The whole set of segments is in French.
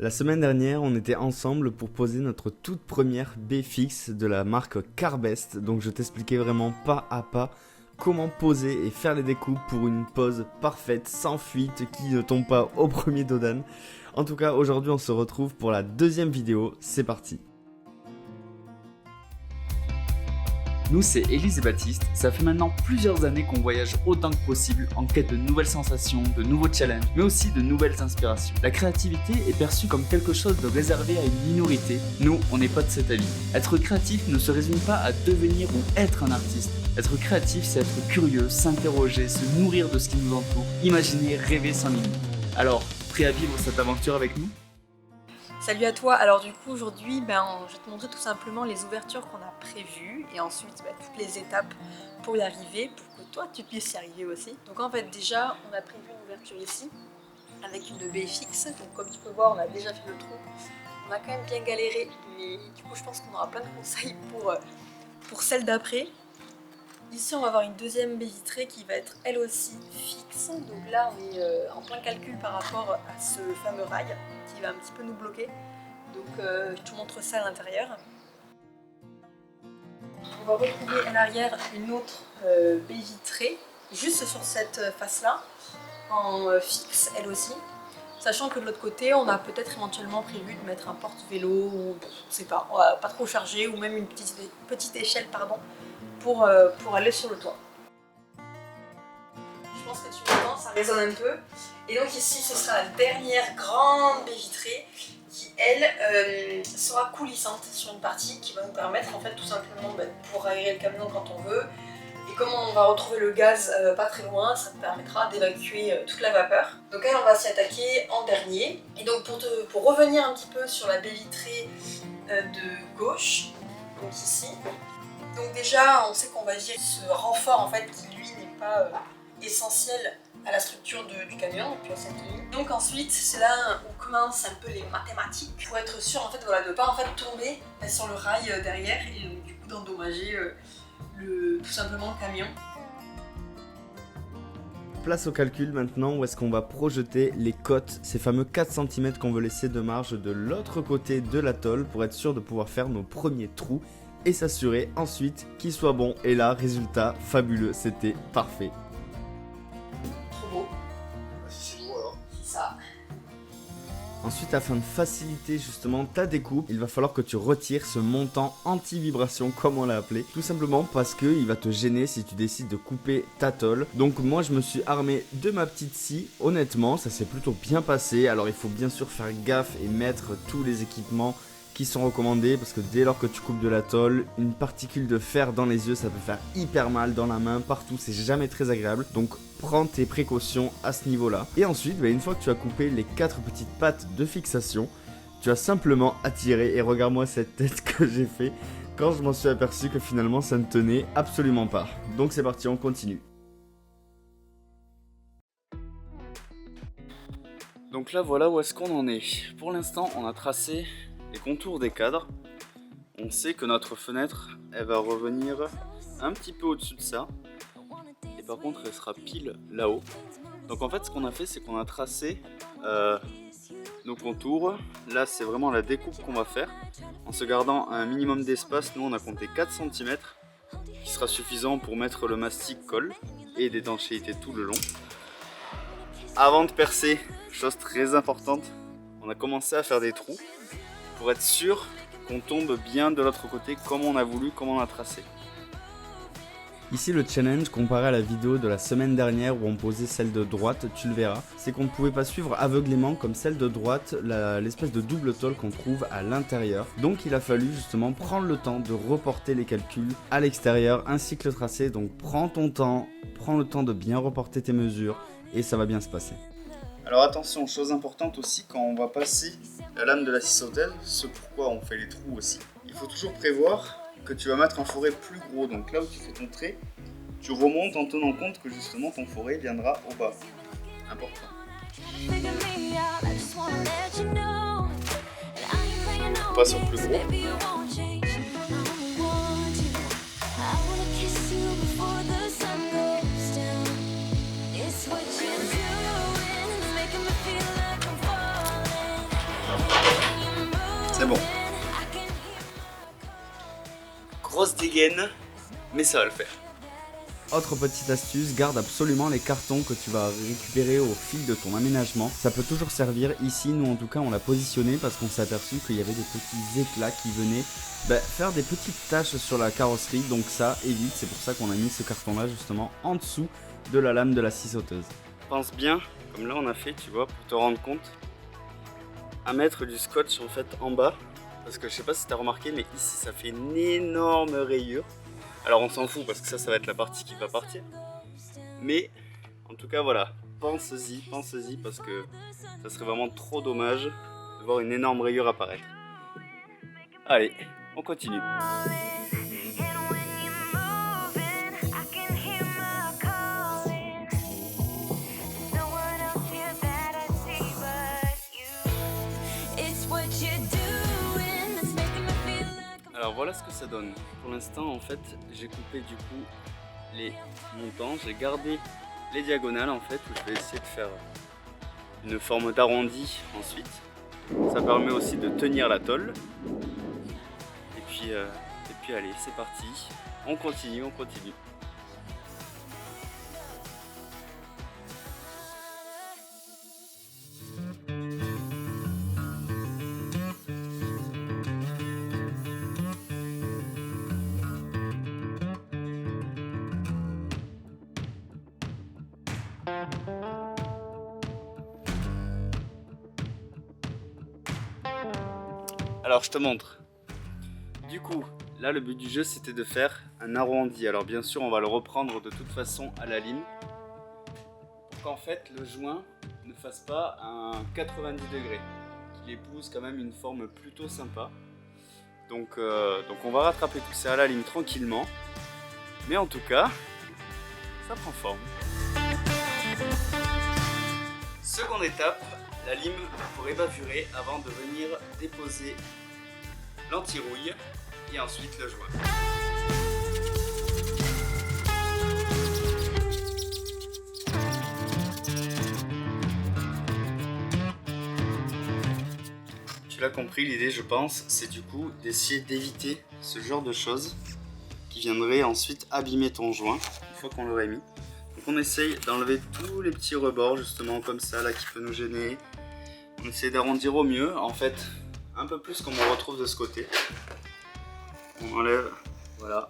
La semaine dernière, on était ensemble pour poser notre toute première baie fixe de la marque Carbest. Donc je t'expliquais vraiment pas à pas comment poser et faire les découpes pour une pose parfaite, sans fuite, qui ne tombe pas au premier dodan. En tout cas, aujourd'hui on se retrouve pour la deuxième vidéo, c'est parti. Nous, c'est Élise et Baptiste. Ça fait maintenant plusieurs années qu'on voyage autant que possible en quête de nouvelles sensations, de nouveaux challenges, mais aussi de nouvelles inspirations. La créativité est perçue comme quelque chose de réservé à une minorité. Nous, on n'est pas de cet avis. Être créatif ne se résume pas à devenir ou être un artiste. Être créatif, c'est être curieux, s'interroger, se nourrir de ce qui nous entoure, imaginer, rêver sans limite. Alors, prêt à vivre cette aventure avec nous ? Salut à toi, alors du coup aujourd'hui je vais te montrer tout simplement les ouvertures qu'on a prévues et ensuite toutes les étapes pour y arriver, pour que toi tu puisses y arriver aussi. Donc en fait déjà on a prévu une ouverture ici avec une baie fixe, donc comme tu peux voir on a déjà fait le trou, on a quand même bien galéré mais du coup je pense qu'on aura plein de conseils pour celle d'après. Ici on va avoir une deuxième baie vitrée qui va être elle aussi fixe, donc là on est en plein calcul par rapport à ce fameux rail qui va un petit peu nous bloquer, donc je te montre ça à l'intérieur. On va retrouver à l'arrière une autre baie vitrée, juste sur cette face là, en fixe elle aussi, sachant que de l'autre côté on a peut-être éventuellement prévu de mettre un porte-vélo, ou on sait pas, on va pas trop charger, ou même une petite échelle pardon, pour aller sur le toit. Je pense que tu m'entends, ça résonne un peu. Et donc ici ce sera la dernière grande baie vitrée qui elle sera coulissante sur une partie qui va nous permettre en fait tout simplement de pouvoir aérer le camion quand on veut. Et comme on va retrouver le gaz pas très loin, ça nous permettra d'évacuer toute la vapeur. Donc elle on va s'y attaquer en dernier. Et donc pour revenir un petit peu sur la baie vitrée de gauche, donc ici. Donc déjà, on sait qu'on va dire ce renfort en fait qui lui n'est pas essentiel à la structure du camion, puis à cette ligne. Donc ensuite, c'est là où commencent un peu les mathématiques pour être sûr en fait voilà de pas en fait tomber sur le rail derrière et donc, du coup d'endommager tout simplement le camion. Place au calcul maintenant, où est-ce qu'on va projeter les cotes, ces fameux 4 cm qu'on veut laisser de marge de l'autre côté de l'atoll pour être sûr de pouvoir faire nos premiers trous et s'assurer ensuite qu'il soit bon. Et là, résultat fabuleux, c'était parfait. Trop beau. Si c'est beau alors. C'est ça. Ensuite, afin de faciliter justement ta découpe, il va falloir que tu retires ce montant anti-vibration comme on l'a appelé. Tout simplement parce qu'il va te gêner si tu décides de couper ta tôle. Donc moi je me suis armé de ma petite scie. Honnêtement, ça s'est plutôt bien passé. Alors il faut bien sûr faire gaffe et mettre tous les équipements qui sont recommandés, parce que dès lors que tu coupes de la tôle, une particule de fer dans les yeux, ça peut faire hyper mal, dans la main, partout, c'est jamais très agréable. Donc prends tes précautions à ce niveau là. Et ensuite, une fois que tu as coupé les 4 petites pattes de fixation, tu as simplement à tirer, et regarde-moi cette tête que j'ai fait quand je m'en suis aperçu que finalement ça ne tenait absolument pas. Donc c'est parti, on continue. Donc là, voilà où est-ce qu'on en est. Pour l'instant, on a tracé les contours des cadres. On sait que notre fenêtre, elle va revenir un petit peu au-dessus de ça. Et par contre, elle sera pile là-haut. Donc en fait, ce qu'on a fait, c'est qu'on a tracé nos contours. Là, c'est vraiment la découpe qu'on va faire. En se gardant un minimum d'espace, nous, on a compté 4 cm, qui sera suffisant pour mettre le mastic colle et d'étanchéité tout le long. Avant de percer, chose très importante, on a commencé à faire des trous pour être sûr qu'on tombe bien de l'autre côté comme on a voulu, comme on a tracé. Ici le challenge comparé à la vidéo de la semaine dernière où on posait celle de droite, tu le verras, c'est qu'on ne pouvait pas suivre aveuglément comme celle de droite l'espèce de double tôle qu'on trouve à l'intérieur. Donc il a fallu justement prendre le temps de reporter les calculs à l'extérieur ainsi que le tracé. Donc prends ton temps, prends le temps de bien reporter tes mesures et ça va bien se passer. Alors attention, chose importante aussi, quand on va passer la lame de la scie sauteuse, ce pourquoi on fait les trous aussi, il faut toujours prévoir que tu vas mettre un fourré plus gros. Donc là où tu fais ton trait, tu remontes en tenant compte que justement ton fourré viendra au bas. Important. Pas sur plus gros. C'est bon. Grosse dégaine, mais ça va le faire. Autre petite astuce, garde absolument les cartons que tu vas récupérer au fil de ton aménagement. Ça peut toujours servir. Ici, nous en tout cas, on l'a positionné parce qu'on s'est aperçu qu'il y avait des petits éclats qui venaient faire des petites taches sur la carrosserie. Donc ça évite, c'est pour ça qu'on a mis ce carton là justement en dessous de la lame de la scie sauteuse. Pense bien, comme là on a fait, tu vois, pour te rendre compte, à mettre du scotch en fait en bas. Parce que je sais pas si tu as remarqué, mais ici ça fait une énorme rayure. Alors on s'en fout parce que ça va être la partie qui va partir. Mais en tout cas voilà, pense-y parce que ça serait vraiment trop dommage de voir une énorme rayure apparaître. Allez, on continue. Alors voilà ce que ça donne. Pour l'instant en fait j'ai coupé du coup les montants, j'ai gardé les diagonales en fait où je vais essayer de faire une forme d'arrondi ensuite. Ça permet aussi de tenir la tôle. Et puis allez, c'est parti. On continue. Alors je te montre. Du coup, là le but du jeu c'était de faire un arrondi. Alors bien sûr on va le reprendre de toute façon à la lime. Pour qu'en fait le joint ne fasse pas un 90 degrés. Qu'il épouse quand même une forme plutôt sympa. Donc on va rattraper tout ça à la lime tranquillement. Mais en tout cas, ça prend forme. Seconde étape, la lime pour évaporer avant de venir déposer l'anti-rouille et ensuite le joint. Tu l'as compris, l'idée je pense, c'est du coup d'essayer d'éviter ce genre de choses qui viendraient ensuite abîmer ton joint une fois qu'on l'aurait mis. Donc on essaye d'enlever tous les petits rebords justement comme ça là qui peut nous gêner. On essaie d'arrondir au mieux, en fait un peu plus comme on retrouve de ce côté. On enlève, voilà,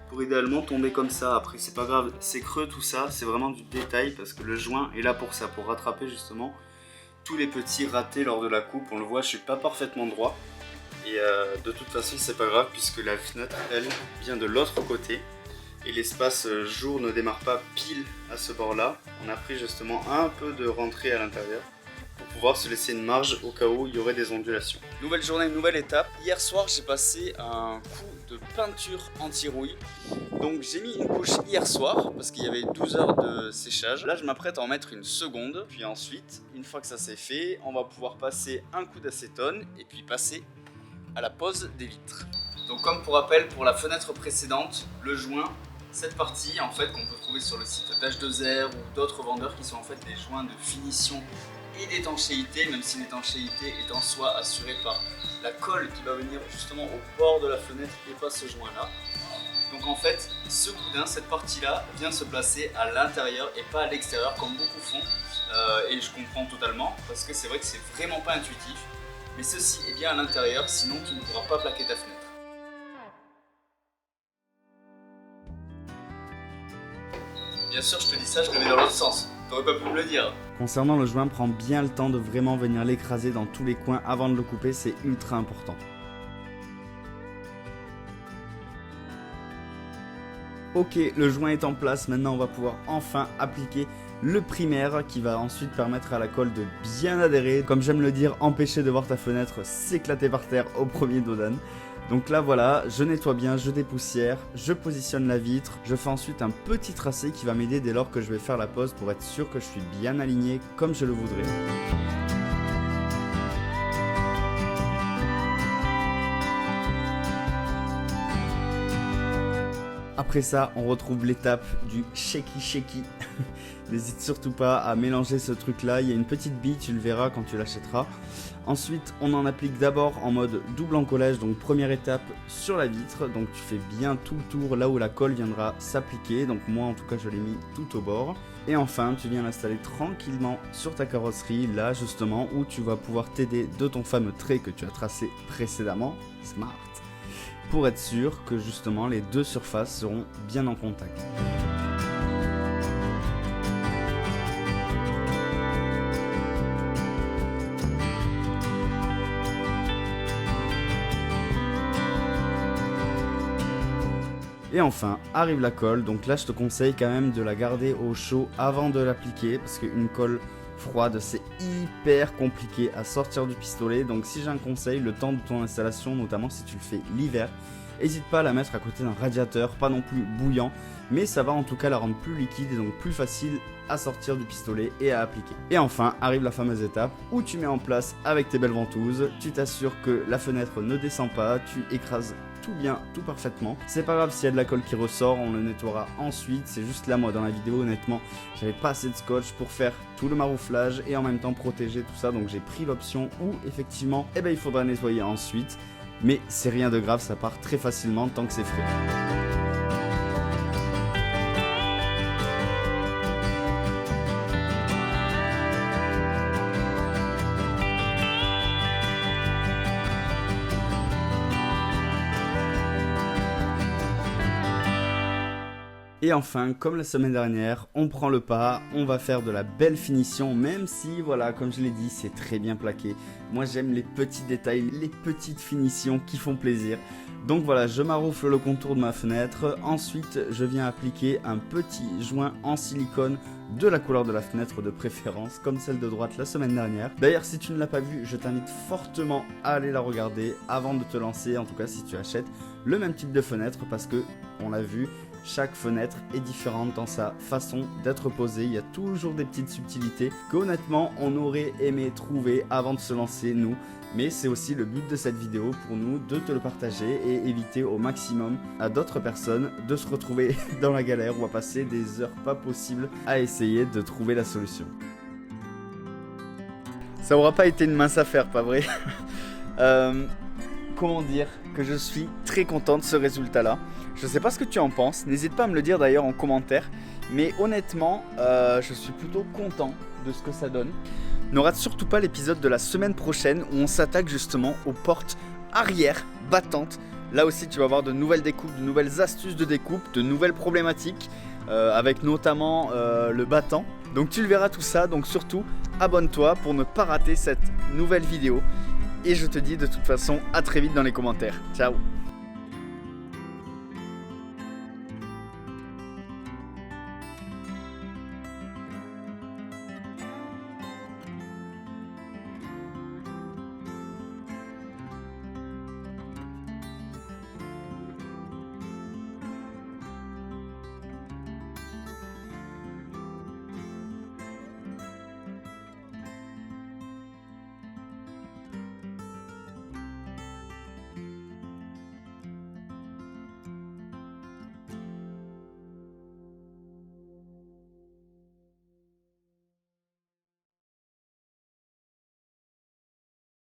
pour idéalement tomber comme ça. Après c'est pas grave, c'est creux tout ça, c'est vraiment du détail parce que le joint est là pour ça, pour rattraper justement tous les petits ratés lors de la coupe. On le voit, je suis pas parfaitement droit et de toute façon c'est pas grave puisque la fenêtre elle vient de l'autre côté et l'espace jour ne démarre pas pile à ce bord là. On a pris justement un peu de rentrée à l'intérieur pour pouvoir se laisser une marge au cas où il y aurait des ondulations. Nouvelle journée, nouvelle étape. Hier soir j'ai passé un coup de peinture anti-rouille. Donc j'ai mis une couche hier soir parce qu'il y avait 12 heures de séchage. Là je m'apprête à en mettre une seconde. Puis ensuite, une fois que ça c'est fait, on va pouvoir passer un coup d'acétone et puis passer à la pose des vitres. Donc comme pour rappel, pour la fenêtre précédente, le joint, cette partie en fait qu'on peut trouver sur le site d'H2R ou d'autres vendeurs qui sont en fait des joints de finition et d'étanchéité, même si l'étanchéité est en soi assurée par la colle qui va venir justement au bord de la fenêtre et pas ce joint là. Donc en fait, ce boudin, cette partie-là, vient se placer à l'intérieur et pas à l'extérieur comme beaucoup font. Et je comprends totalement parce que c'est vrai que c'est vraiment pas intuitif. Mais ceci est bien à l'intérieur, sinon tu ne pourras pas plaquer ta fenêtre. Bien sûr, je te dis ça, je rêvais dans l'autre sens. T'aurais pas pu me le dire. Concernant le joint, prends bien le temps de vraiment venir l'écraser dans tous les coins avant de le couper, c'est ultra important. Ok, le joint est en place, maintenant on va pouvoir enfin appliquer le primaire qui va ensuite permettre à la colle de bien adhérer. Comme j'aime le dire, empêcher de voir ta fenêtre s'éclater par terre au premier dos d'âne. Donc là voilà, je nettoie bien, je dépoussière, je positionne la vitre, je fais ensuite un petit tracé qui va m'aider dès lors que je vais faire la pose pour être sûr que je suis bien aligné comme je le voudrais. Après ça, on retrouve l'étape du shaky shaky. N'hésite surtout pas à mélanger ce truc là, il y a une petite bille, tu le verras quand tu l'achèteras. Ensuite on en applique d'abord en mode double encollage, donc première étape sur la vitre, donc tu fais bien tout le tour là où la colle viendra s'appliquer, donc moi en tout cas je l'ai mis tout au bord. Et enfin tu viens l'installer tranquillement sur ta carrosserie, là justement où tu vas pouvoir t'aider de ton fameux trait que tu as tracé précédemment, smart, pour être sûr que justement les deux surfaces seront bien en contact. Et enfin arrive la colle, donc là je te conseille quand même de la garder au chaud avant de l'appliquer parce qu'une colle froide c'est hyper compliqué à sortir du pistolet. Donc si j'ai un conseil, le temps de ton installation, notamment si tu le fais l'hiver, n'hésite pas à la mettre à côté d'un radiateur, pas non plus bouillant, mais ça va en tout cas la rendre plus liquide et donc plus facile à sortir du pistolet et à appliquer. Et enfin arrive la fameuse étape où tu mets en place avec tes belles ventouses, tu t'assures que la fenêtre ne descend pas, tu écrases tout bien, tout parfaitement. C'est pas grave s'il y a de la colle qui ressort, on le nettoiera ensuite, c'est juste là moi dans la vidéo honnêtement j'avais pas assez de scotch pour faire tout le marouflage et en même temps protéger tout ça, donc j'ai pris l'option où effectivement il faudra nettoyer ensuite, mais c'est rien de grave, ça part très facilement tant que c'est frais. Et enfin, comme la semaine dernière, on prend le pas, on va faire de la belle finition, même si, voilà, comme je l'ai dit, c'est très bien plaqué. Moi, j'aime les petits détails, les petites finitions qui font plaisir. Donc voilà, je maroufle le contour de ma fenêtre. Ensuite, je viens appliquer un petit joint en silicone de la couleur de la fenêtre de préférence, comme celle de droite la semaine dernière. D'ailleurs, si tu ne l'as pas vue, je t'invite fortement à aller la regarder avant de te lancer, en tout cas si tu achètes le même type de fenêtre, parce que, on l'a vu, chaque fenêtre est différente dans sa façon d'être posée. Il y a toujours des petites subtilités que honnêtement on aurait aimé trouver avant de se lancer nous. Mais c'est aussi le but de cette vidéo pour nous de te le partager et éviter au maximum à d'autres personnes de se retrouver dans la galère ou à passer des heures pas possibles à essayer de trouver la solution. Ça aura pas été une mince affaire, pas vrai? Comment dire que je suis très content de ce résultat là. Je sais pas ce que tu en penses, n'hésite pas à me le dire d'ailleurs en commentaire, mais honnêtement je suis plutôt content de ce que ça donne. Ne rate surtout pas l'épisode de la semaine prochaine où on s'attaque justement aux portes arrière battantes. Là aussi tu vas voir de nouvelles découpes, de nouvelles astuces de découpe, de nouvelles problématiques avec notamment le battant. Donc tu le verras tout ça, donc surtout abonne-toi pour ne pas rater cette nouvelle vidéo. Et je te dis de toute façon à très vite dans les commentaires. Ciao!